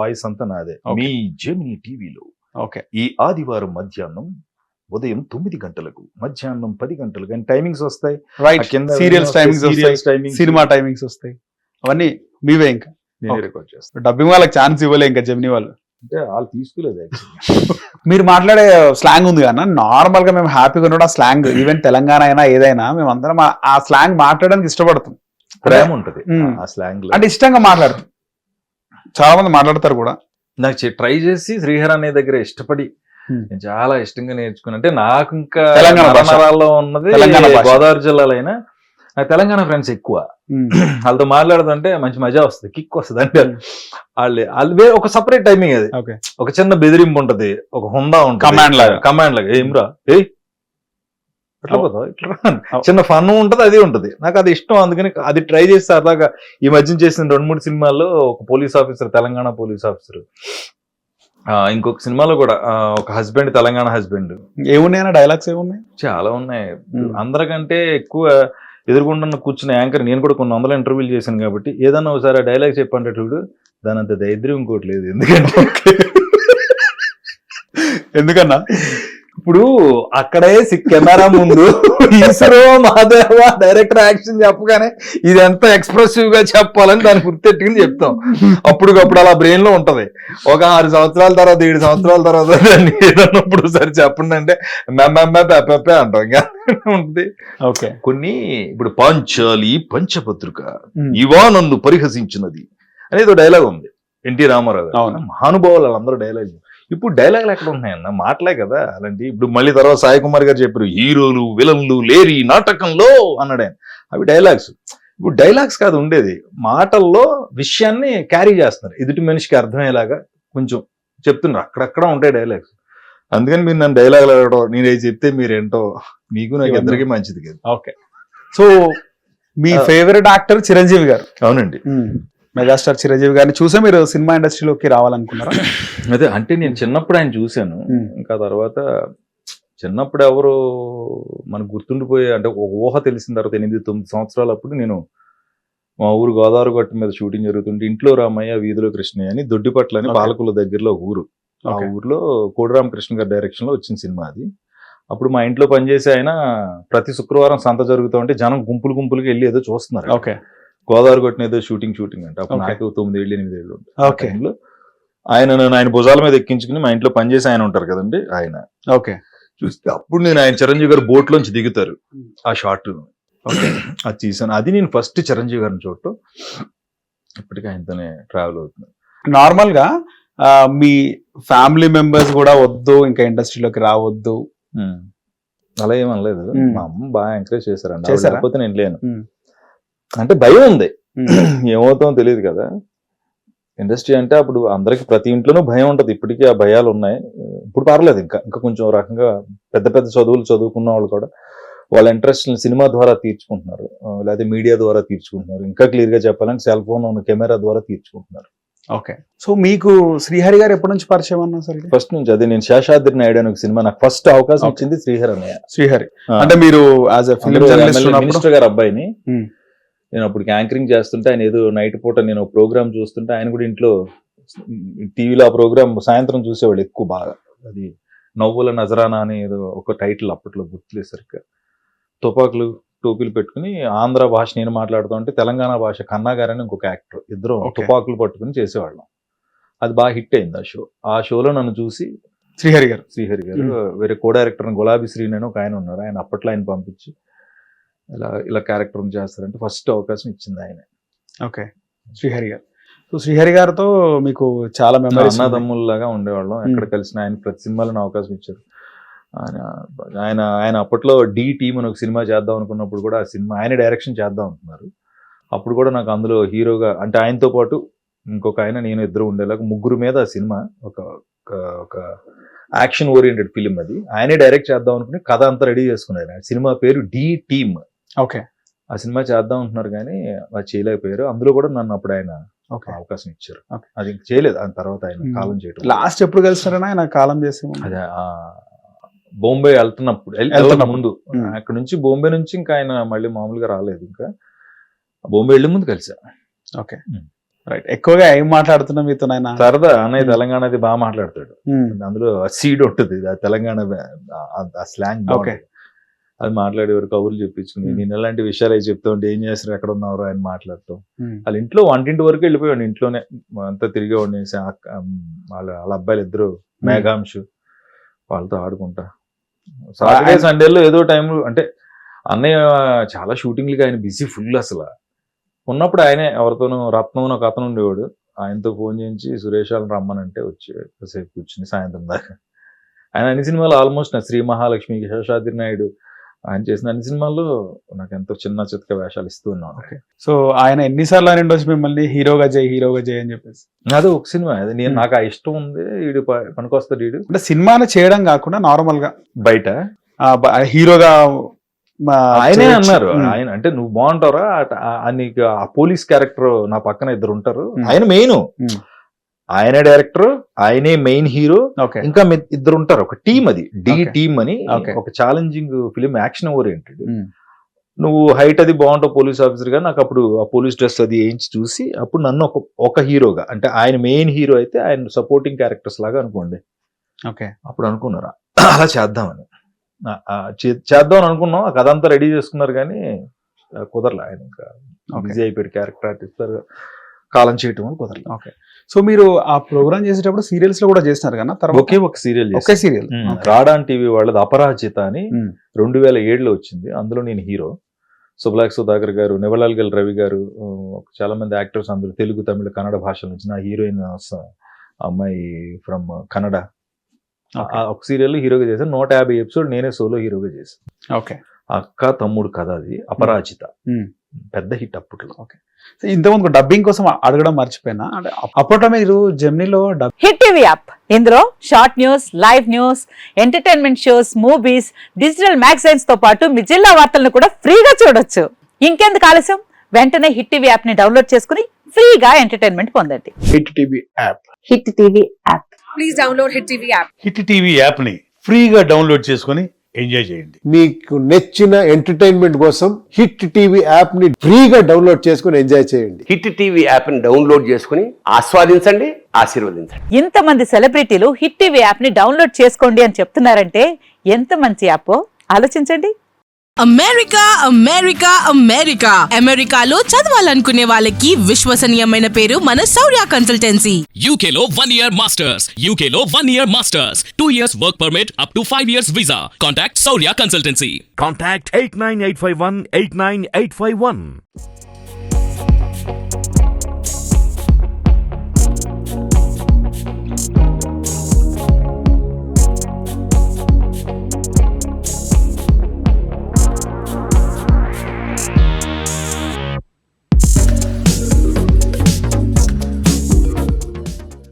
Voice అంతా నాదే. మీ Gemini టీవీలో ఓకే ఈ ఆదివారం మధ్యాహ్నం ఉదయం 9 గంటలకు, మధ్యాహ్నం 10 గంటలకు అని టైమింగ్స్ వస్తాయి. రైట్. కింద సీరియల్స్ టైమింగ్స్ వస్తాయి, టైమింగ్స్ సినిమా టైమింగ్స్ వస్తాయి, అవన్నీ మీవే. ఇంకా నేనే రికార్డ్ చేస్తాను. డబ్బింగ్ వాళ్ళకి ఛాన్స్ ఇవ్వలే ఇంకా జెమినీ వాళ్ళు. అంటే వాళ్ళు తీసుకోలేదు మీరు మాట్లాడే స్లాంగ్ ఉంది కదా, నార్మల్ గా మేము హ్యాపీగా ఉండడం ఆ స్లాంగ్, ఈవెన్ తెలంగాణ అయినా ఏదైనా మేము అందరం ఆ స్లాంగ్ మాట్లాడడానికి ఇష్టపడతాం. ప్రేమ ఉంటది ఆ స్లాంగ్ లో, అంటే ఇష్టంగా మాట్లాడతాం. చాలా మంది మాట్లాడతారు కూడా. నాకు ట్రై చేసి శ్రీహర్ అనే దగ్గర ఇష్టపడి నేను చాలా ఇష్టంగా నేర్చుకున్నా. అంటే నాకు ఇంకా నరాల్లో ఉన్నది గోదావరి జిల్లాలో అయినా నాకు తెలంగాణ ఫ్రెండ్స్ ఎక్కువ. వాళ్ళతో మాట్లాడుతుంటే మంచి మజా వస్తుంది, కిక్ వస్తుంది. అంటే వాళ్ళు ఒక సపరేట్ టైమింగ్, అది ఒక చిన్న బెదిరింపు ఉంటది, ఒక హుందా ఉంటుంది, కమాండ్ లాగా ఏమ్రా ఎట్లా పోతావు ఇట్లా చిన్న ఫన్ ఉంటది, అది ఉంటది. నాకు అది ఇష్టం, అందుకని అది ట్రై చేసి సరదాగా ఈ మధ్య చేసిన 2-3 సినిమాల్లో ఒక police officer, Telangana police officer, ఇంకొక సినిమాలో కూడా ఒక హస్బెండ్, తెలంగాణ హస్బెండ్. ఏమున్నాయన్నా డైలాగ్స్ ఏమున్నాయి? చాలా ఉన్నాయి. అందరికంటే ఎక్కువ ఎదురుకుండా కూర్చున్న యాంకర్ నేను కూడా కొన్ని 100 ఇంటర్వ్యూలు చేశాను కాబట్టి ఏదన్నా ఒకసారి ఆ డైలాగ్ చెప్పంటే చూడు, దాని అంత దరిద్రం ఇంకోటి లేదు. ఎందుకన్నా ఇప్పుడు అక్కడే కెమెరా ముందు ఈశ్వరో మాధవ డైరెక్టర్ యాక్షన్ చెప్పగానే ఇది ఎంత ఎక్స్ప్రెసివ్ గా చెప్పాలని దాన్ని గుర్తెట్టుకుని చెప్తాం. అప్పటికప్పుడు అలా బ్రెయిన్ లో ఉంటది. ఒక 6 సంవత్సరాల తర్వాత 7 సంవత్సరాల తర్వాత దాన్ని ఏదన్నప్పుడు సరే చెప్పండి అంటే పెప్పే అంటాం, ఇంకా ఉంటుంది. ఓకే. కొన్ని ఇప్పుడు పాంచాలి పంచపత్రిక ఇవా నన్ను పరిహసించినది అనేది డైలాగ్ ఉంది ఎన్టీ రామారావు గారు. మహానుభావులు వాళ్ళందరూ డైలాగ్. ఇప్పుడు డైలాగులు ఎక్కడ ఉన్నాయన్న, మాటలే కదా అలాంటి. ఇప్పుడు మళ్ళీ తర్వాత సాయి కుమార్ గారు చెప్పారు హీరోలు విలన్లు లేరి నాటకంలో అన్నాడు ఆయన. అవి డైలాగ్స్. ఇప్పుడు డైలాగ్స్ కాదు ఉండేది, మాటల్లో విషయాన్ని క్యారీ చేస్తున్నారు, ఎదుటి మనిషికి అర్థమయ్యేలాగా కొంచెం చెప్తున్నారు. అక్కడక్కడ ఉంటాయి డైలాగ్స్. అందుకని మీరు నన్ను డైలాగులు అడగడం, నేను ఏది చెప్తే మీరేంటో, మీకు నాకు ఇద్దరికి మంచిది కదా. ఓకే. సో మీ ఫేవరెట్ యాక్టర్ చిరంజీవి గారు? అవునండి. మెగాస్టార్ చిరంజీవి గారిని చూసే మీరు సినిమా ఇండస్ట్రీలోకి రావాలనుకున్నారా? అదే, అంటే నేను చిన్నప్పుడు ఆయన చూశాను. ఇంకా తర్వాత చిన్నప్పుడు ఎవరు మనకు గుర్తుండిపోయే, అంటే ఒక ఊహ తెలిసిన తర్వాత 8-9 సంవత్సరాలు అప్పుడు నేను మా ఊరు గోదావరి గట్టు మీద షూటింగ్ జరుగుతుంటే ఇంట్లో రామయ్య వీధిలో కృష్ణయ్య అని దొడ్డిపట్ల అని పాలకుల దగ్గరలో ఊరు. ఆ ఊర్లో కోడిరామకృష్ణ గారి డైరెక్షన్ లో వచ్చిన సినిమా అది. అప్పుడు మా ఇంట్లో పనిచేసి ఆయన ప్రతి శుక్రవారం సంత జరుగుతూ ఉంటే జనం గుంపులుగా వెళ్ళి ఏదో చూస్తున్నారు. ఓకే. గోదావరి కొట్టిన ఏదో షూటింగ్ అంటే అప్పుడు నాకు 9-8 ఏళ్ళు టైంలో ఆయన భుజాల మీద ఎక్కించుకుని మా ఇంట్లో పనిచేసి ఆయన ఉంటారు కదండి ఆయన. ఓకే. చూస్తే అప్పుడు నేను ఆయన చిరంజీవి గారు బోట్ లోంచి దిగుతారు, ఆ షార్ట్ అది తీసాను. అది నేను ఫస్ట్ చిరంజీవి గారిని చూడటం. ఇప్పటికీ ఆయనతోనే ట్రావెల్ అవుతుంది. నార్మల్ గా మీ ఫ్యామిలీ మెంబర్స్ కూడా వద్దు ఇంకా ఇండస్ట్రీలోకి రావద్దు అలా ఏమనలేదు. మా అమ్మ బాగా ఎంకరేజ్ చేశారండి, లేకపోతే నేను లేను. అంటే భయం ఉంది, ఏమవుతామో తెలియదు కదా. ఇండస్ట్రీ అంటే అప్పుడు అందరికి ప్రతి ఇంట్లోనూ భయం ఉంటది. ఇప్పటికీ ఆ భయాలు ఉన్నాయి. ఇప్పుడు పర్లేదు, ఇంకా కొంచెం రకంగా పెద్ద చదువులు చదువుకున్న వాళ్ళు కూడా వాళ్ళ ఇంట్రెస్ట్ సినిమా ద్వారా తీర్చుకుంటున్నారు, లేదా మీడియా ద్వారా తీర్చుకుంటున్నారు. ఇంకా క్లియర్ గా చెప్పాలంటే సెల్ ఫోన్ ఉన్న కెమెరా ద్వారా తీర్చుకుంటున్నారు. ఓకే. సో మీకు శ్రీహరి గారు ఎప్పటి నుంచి పరిచయం అన్నా? సరే, ఫస్ట్ నుంచి. అదే నేను శేషాద్రి నాయుడు అనే ఒక సినిమా, నాకు ఫస్ట్ అవకాశం ఇచ్చింది శ్రీహరి అన్నయ్య. శ్రీహరి అంటే మీరు as a film journalist minister గారు అబ్బాయిని. నేను అప్పుడు యాంకరింగ్ చేస్తుంటే ఆయన ఏదో నైట్ పూట నేను ప్రోగ్రామ్ చూస్తుంటే ఆయన కూడా ఇంట్లో టీవీలో ఆ ప్రోగ్రామ్ సాయంత్రం చూసేవాళ్ళు ఎక్కువ బాగా. అది నవ్వుల నజరానా అని ఏదో ఒక టైటిల్, అప్పట్లో గుర్తులేదు సరిగ్గా. తుపాకులు టోపీలు పెట్టుకుని ఆంధ్ర భాష నేను మాట్లాడుతూ ఉంటే తెలంగాణ భాష కన్నా గారని ఇంకొక యాక్టర్, ఇద్దరు తుపాకులు పట్టుకుని చేసేవాళ్ళం. అది బాగా హిట్ అయింది ఆ షో. ఆ షోలో నన్ను చూసి శ్రీహరి గారు వేరే కో డైరెక్టర్ గులాబీ శ్రీని అని ఒక ఆయన ఉన్నారు, ఆయన అప్పట్లో ఆయన పంపించి ఇలా క్యారెక్టర్ చేస్తారంటే ఫస్ట్ అవకాశం ఇచ్చింది ఆయన. ఓకే. శ్రీహరి గారు. సో శ్రీహరి గారితో మీకు చాలా మెమరీస్, అన్నదమ్ముల్లాగా ఉండేవాళ్ళం. ఎక్కడ కలిసిన ఆయన ప్రతి సినిమాలో అవకాశం ఇచ్చారు ఆయన. అప్పట్లో డి టీమ్ అని ఒక సినిమా చేద్దాం అనుకున్నప్పుడు కూడా ఆ సినిమా ఆయన డైరెక్షన్ చేద్దాం అనుకున్నారు. అప్పుడు కూడా నాకు అందులో హీరోగా, అంటే ఆయనతో పాటు ఇంకొక ఆయన నేను ఇద్దరు ఉండేలాగా ముగ్గురు మీద ఆ సినిమా ఒక యాక్షన్ ఓరియంటెడ్ ఫిలిం. అది ఆయనే డైరెక్ట్ చేద్దాం అనుకుని కథ అంతా రెడీ చేసుకున్నారు. సినిమా పేరు డి టీమ్. ఓకే. ఆ సినిమా చేద్దాం అంటున్నారు కానీ అది చేయలేకపోయారు. అందులో కూడా నన్ను అప్పుడు ఆయన అవకాశం ఇచ్చారు. అది చేయలేదు, దాని తర్వాత ఆయన కాలం చేయడం. లాస్ట్ ఎప్పుడు కలిసారని ఆయన కాలం చేసి? అదే బాంబే వెళ్తున్నప్పుడు, ముందు అక్కడ నుంచి బాంబే నుంచి ఇంకా ఆయన మళ్ళీ మామూలుగా రాలేదు. ఇంకా బాంబే వెళ్ళే ముందు కలిసా. ఓకే. రైట్. ఎక్కువగా ఏం మాట్లాడుతున్నా మీతో నాయన? సరదా అన్నయ్య తెలంగాణది బాగా మాట్లాడతాడు. అందులో సీడ్ ఉంటుంది, ఆ తెలంగాణ ఆ స్లాంగ్. ఓకే. అది మాట్లాడేవారు, కబుర్లు చెప్పించుకుని నేను ఎలాంటి విషయాలు అవి చెప్తా ఉంటే ఏం చేస్తారు, ఎక్కడ ఉన్నారు ఆయన మాట్లాడతాం. వాళ్ళ ఇంట్లో వంటింటి వరకు వెళ్ళిపోయాడు, ఇంట్లోనే అంతా తిరిగేవాడిని. వాళ్ళ అబ్బాయిలు ఇద్దరు మేఘాంశు, వాళ్ళతో ఆడుకుంటా. సాటర్డే సండేలో ఏదో టైంలో అంటే అన్నయ్య చాలా షూటింగ్లకి ఆయన బిజీ ఫుల్. అసలు ఉన్నప్పుడు ఆయనే ఎవరితోనూ రత్నం ఒక అతను ఉండేవాడు, ఆయనతో ఫోన్ చేయించి సురేష్ వాళ్ళని రమ్మనంటే వచ్చి కాసేపు కూర్చుని సాయంత్రం దాకా. ఆయన అన్ని సినిమాలు ఆల్మోస్ట్ శ్రీ మహాలక్ష్మి, శేషాద్రి నాయుడు, ఆయన చేసిన అన్ని సినిమాల్లో నాకు ఎంతో చిన్న చితక వేషాలు ఇస్తూ ఉన్నాను. సో ఆయన ఎన్నిసార్లు అని వచ్చి మిమ్మల్ని హీరోగా చేయి అని చెప్పేసి? అది ఒక సినిమా, అది నేను నాకు ఆ ఇష్టం ఉంది, వీడు పనికొస్తాడు వీడు అంటే సినిమాలు చేయడం కాకుండా నార్మల్ గా బయట హీరోగా ఆయనే అన్నారు. ఆయన అంటే నువ్వు బాగుంటారా నీకు ఆ పోలీస్ క్యారెక్టర్, నా పక్కన ఇద్దరు ఉంటారు, ఆయన మెయిన్, ఆయనే డైరెక్టర్, ఆయనే మెయిన్ హీరో, ఇంకా ఇద్దరు ఉంటారు, ఒక టీం, అది డి టీమ్ అని, ఒక ఛాలెంజింగ్ ఫిలిం, యాక్షన్ ఓరియంటెడ్. నువ్వు హైట్ అది బాగుంటావు పోలీస్ ఆఫీసర్ గా, నాకు అప్పుడు ఆ పోలీస్ డ్రెస్ అది వేయించి చూసి అప్పుడు నన్ను ఒక హీరోగా, అంటే ఆయన మెయిన్ హీరో అయితే ఆయన సపోర్టింగ్ క్యారెక్టర్స్ లాగా అనుకోండి. అప్పుడు అనుకున్నారా అలా చేద్దామని, చేద్దాం అని అనుకున్నాం. ఆ కథ అంతా రెడీ చేసుకున్నారు కానీ కుదరలే, ఆయన ఇంకా బిజీ అయిపోయాడు, క్యారెక్టర్ ఆర్టిస్ట్ కాలం చేయటం అని కుదరలే. ఓకే. సో మీరు ఆ ప్రోగ్రామ్ చేసేటప్పుడు సీరియల్స్ లో కూడా చేస్తున్నారు కదా? ఒకే ఒక సీరియల్, రాడాన్ టీవీ వాళ్ళది అపరాజిత అని 2007లో వచ్చింది. అందులో నేను హీరో, సుబ్లాక్ సుధాకర్ గారు, నివలాల్గల్ రవి గారు, చాలా మంది యాక్టర్స్ అందరూ తెలుగు, తమిళ, కన్నడ భాషల నుంచి. నా హీరోయిన్ అమ్మాయి ఫ్రమ్ కన్నడ. ఒక సీరియల్ హీరోగా చేశాను, 150 ఎపిసోడ్ నేనే సోలో హీరోగా చేశాను. ఓకే. అక్క తమ్ముడు కథ, అది అపరాజిత, పెద్ద హిట్ అప్పట్లో. ఓకే. ఇంతకుముందు డబ్బింగ్ కోసం అడగడం మర్చిపోయినా, అంటే అప్పట్లో మీరు జెమినీలో హిట్ టీవీ యాప్, ఇందులో short news, live news, entertainment shows, movies, digital magazines తో పాటు మీ జిల్లా వార్తలను కూడా ఫ్రీగా చూడొచ్చు. ఇంకెందుకు ఆలస్యం, వెంటనే హిట్ టీవీ యాప్ ని డౌన్లోడ్ చేసుకుని ఫ్రీగా ఎంటర్టైన్మెంట్ పొందండి. Hit TV app. Hit TV app. Please download hit TV app. Hit TV app ని ఫ్రీగా డౌన్లోడ్ చేసుకుని ఎంజాయ్ చేయండి. మీకు నచ్చిన ఎంటర్టైన్మెంట్ కోసం హిట్ టీవీ యాప్ ని ఫ్రీగా డౌన్లోడ్ చేసుకుని ఎంజాయ్ చేయండి. హిట్ టీవీ యాప్ ని డౌన్లోడ్ చేసుకుని ఆస్వాదించండి, ఆశీర్వదించండి. ఇంతమంది సెలబ్రిటీలు హిట్ టీవీ యాప్ ని డౌన్లోడ్ చేసుకోండి అని చెప్తున్నారంటే ఎంత మంచి యాప్ ఆలోచించండి. అమెరికా అమెరికా అమెరికా అమెరికాలో చదవాలనుకునే వాళ్ళకి విశ్వసనీయమైన పేరు మన శౌర్య కన్సల్టెన్సీ. UK లో 1 year masters, UK లో 1 year masters, 2 years work permit up to 5 years visa. Contact Saurya Consultancy. Contact 89851 89851.